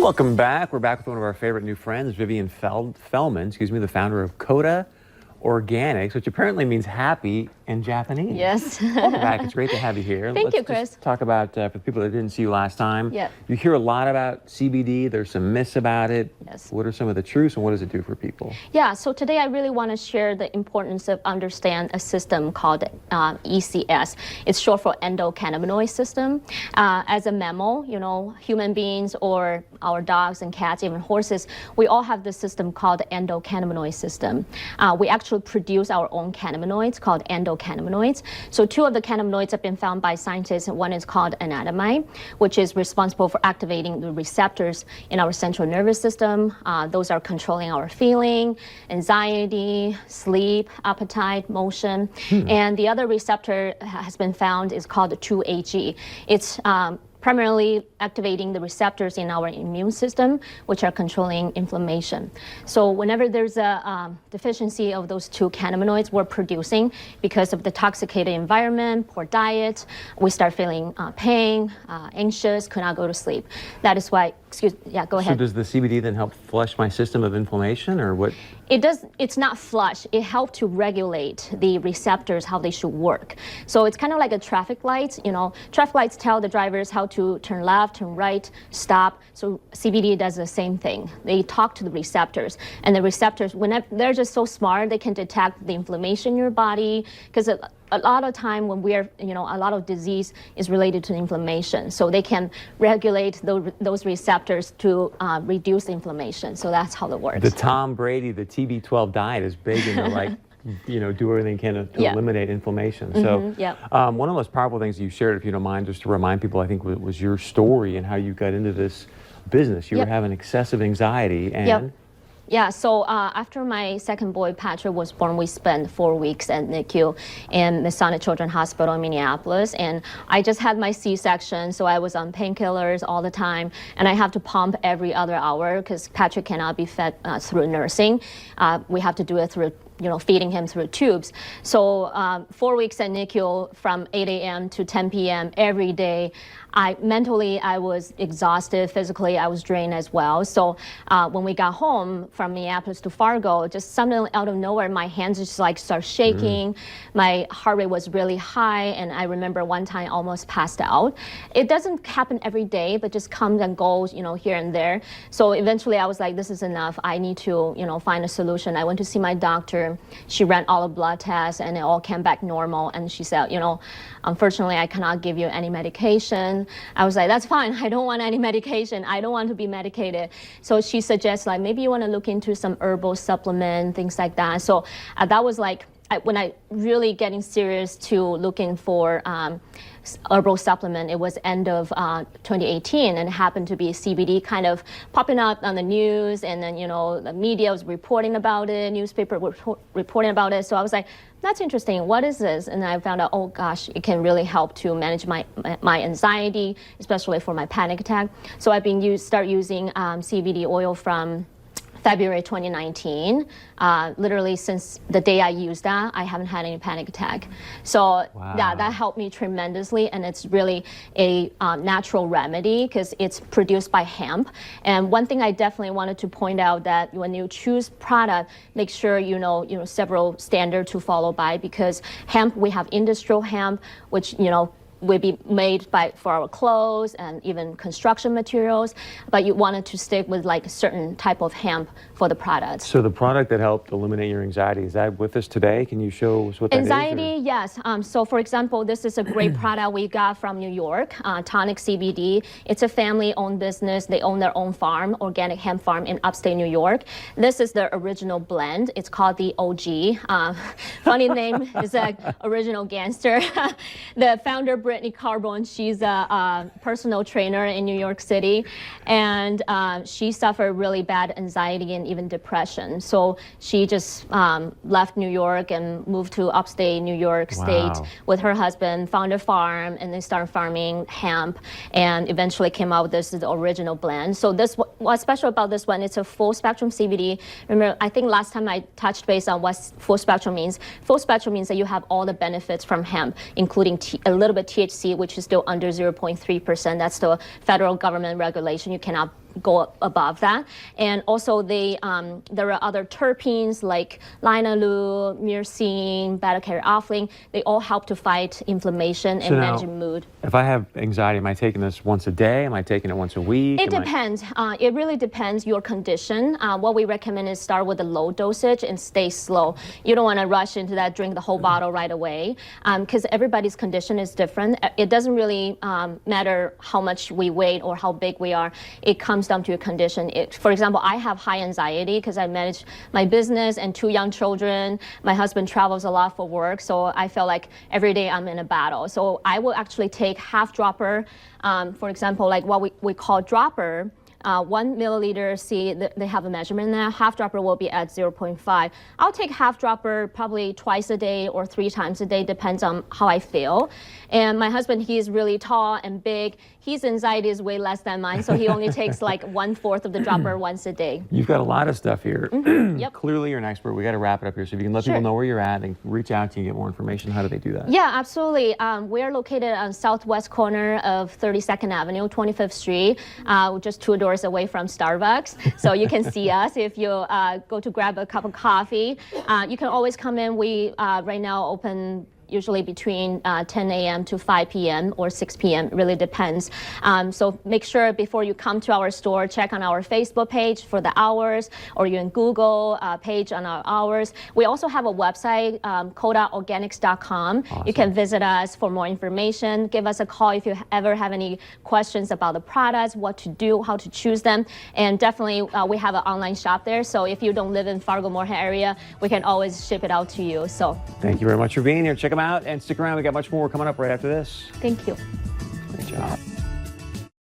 Welcome back. We're back with one of our favorite new friends, Vivian Fellman, the founder of Coda Organics, which apparently means happy in Japanese. Yes. Welcome back. It's great to have you here. Thank you, Chris. Just talk about, for the people that didn't see you last time, Yep. you hear a lot about CBD. There's some myths about it. Yes. What are some of the truths and what does it do for people? Yeah, so today I really want to share the importance of understand a system called ECS. It's short for endocannabinoid system. As a mammal, human beings or our dogs and cats, even horses, we all have this system called the endocannabinoid system. We actually produce our own cannabinoids called endocannabinoids. So two of the cannabinoids have been found by scientists. One is called anandamide, which is responsible for activating the receptors in our central nervous system. Those are controlling our feeling, anxiety, sleep, appetite, motion. And the other receptor has been found is called 2-AG. It's primarily activating the receptors in our immune system, which are controlling inflammation. So whenever there's a deficiency of those two cannabinoids we're producing because of the toxicated environment, poor diet, we start feeling pain, anxious, could not go to sleep. That is why, go ahead. So does the CBD then help flush my system of inflammation, or what? It does. It's not flush. It helps to regulate the receptors, how they should work. So it's kind of like a traffic light. Traffic lights tell the drivers how to turn left, turn right, stop. So CBD does the same thing. They talk to the receptors, and the receptors, they're just so smart, they can detect the inflammation in your body, because a lot of time when we're, a lot of disease is related to inflammation. So they can regulate those receptors to reduce inflammation. So that's how it works. The Tom Brady, the TB12 diet is big into do everything can to eliminate inflammation. So one of the most powerful things you shared, if you don't mind, just to remind people, I think was your story and how you got into this business. You were having excessive anxiety and... Yeah, so after my second boy, Patrick, was born, we spent 4 weeks at NICU in Masonic Children's Hospital in Minneapolis. And I just had my C-section, so I was on painkillers all the time. And I have to pump every other hour because Patrick cannot be fed through nursing. We have to do it through feeding him through tubes. So 4 weeks at NICU from 8 a.m. to 10 p.m. every day. Mentally, I was exhausted. Physically, I was drained as well. So when we got home from Minneapolis to Fargo, just something out of nowhere, my hands just start shaking. My heart rate was really high. And I remember one time I almost passed out. It doesn't happen every day, but just comes and goes, here and there. So eventually I was like, this is enough. I need to, find a solution. I went to see my doctor. She ran all the blood tests and it all came back normal. And she said, unfortunately, I cannot give you any medication. I was like, that's fine. I don't want any medication. I don't want to be medicated. So she suggests maybe you want to look into some herbal supplement, things like that. So that was when I really getting serious to looking for herbal supplement. It was end of 2018, and it happened to be CBD kind of popping up on the news, and then the media was reporting about it, newspaper were reporting about it. So I was like, that's interesting. What is this? And I found out, oh gosh, it can really help to manage my anxiety, especially for my panic attack. So I've been start using CBD oil from February 2019. Literally since the day I used that, I haven't had any panic attack. So that helped me tremendously, and it's really a natural remedy because it's produced by hemp. And one thing I definitely wanted to point out that when you choose product, make sure you know several standards to follow by, because hemp, we have industrial hemp, which will be made for our clothes and even construction materials, but you wanted to stick with a certain type of hemp for the products. So the product that helped eliminate your anxiety, is that with us today? Can you show us what that is? Anxiety, yes. So for example, this is a great product we got from New York, Tonic CBD. It's a family-owned business. They own their own farm, organic hemp farm in upstate New York. This is the original blend. It's called the OG. Funny name is original gangster. The founder, Brittany Carbone, she's a personal trainer in New York City, and she suffered really bad anxiety and even depression. So she just left New York and moved to upstate New York State with her husband, found a farm, and they started farming hemp, and eventually came out with this the original blend. So what's special about this one, it's a full spectrum CBD. Remember, I think last time I touched base on what full spectrum means. Full spectrum means that you have all the benefits from hemp, including a little bit THC, which is still under 0.3%. That's the federal government regulation. You cannot go above that. And also there are other terpenes like linalool, myrcene, beta-caryophyllene. They all help to fight inflammation and manage mood. If I have anxiety, am I taking this once a day? Am I taking it once a week? It depends. It really depends your condition. What we recommend is start with a low dosage and stay slow. You don't want to rush into that, drink the whole bottle right away, because everybody's condition is different. It doesn't really matter how much we weigh or how big we are. It comes down to your condition. For example, I have high anxiety because I manage my business and 2 young children. My husband travels a lot for work, so I feel like every day I'm in a battle. So I will actually take half dropper, for example, like what we call dropper. 1 milliliter, see, they have a measurement now. Half dropper will be at 0.5. I'll take half dropper probably twice a day or 3 times a day, depends on how I feel. And my husband, he's really tall and big. His anxiety is way less than mine, so he only takes like 1/4 of the dropper once a day. You've got a lot of stuff here. Yep. Clearly, you're an expert. We got to wrap it up here. So if you can let people know where you're at and reach out to you and get more information, how do they do that? Yeah, absolutely. We're located on southwest corner of 32nd Avenue, 25th Street, just 2 doors away from Starbucks. So you can see us if you go to grab a cup of coffee. You can always come in. We right now open usually between 10 a.m. to 5 p.m. or 6 p.m. really depends. So make sure before you come to our store, check on our Facebook page for the hours, or you can Google page on our hours. We also have a website, codaorganics.com. Awesome. You can visit us for more information. Give us a call if you ever have any questions about the products, what to do, how to choose them. And definitely we have an online shop there. So if you don't live in Fargo-Moorhead area, we can always ship it out to you. So thank you very much for being here. Check them out and stick around. We got much more coming up right after this. Thank you.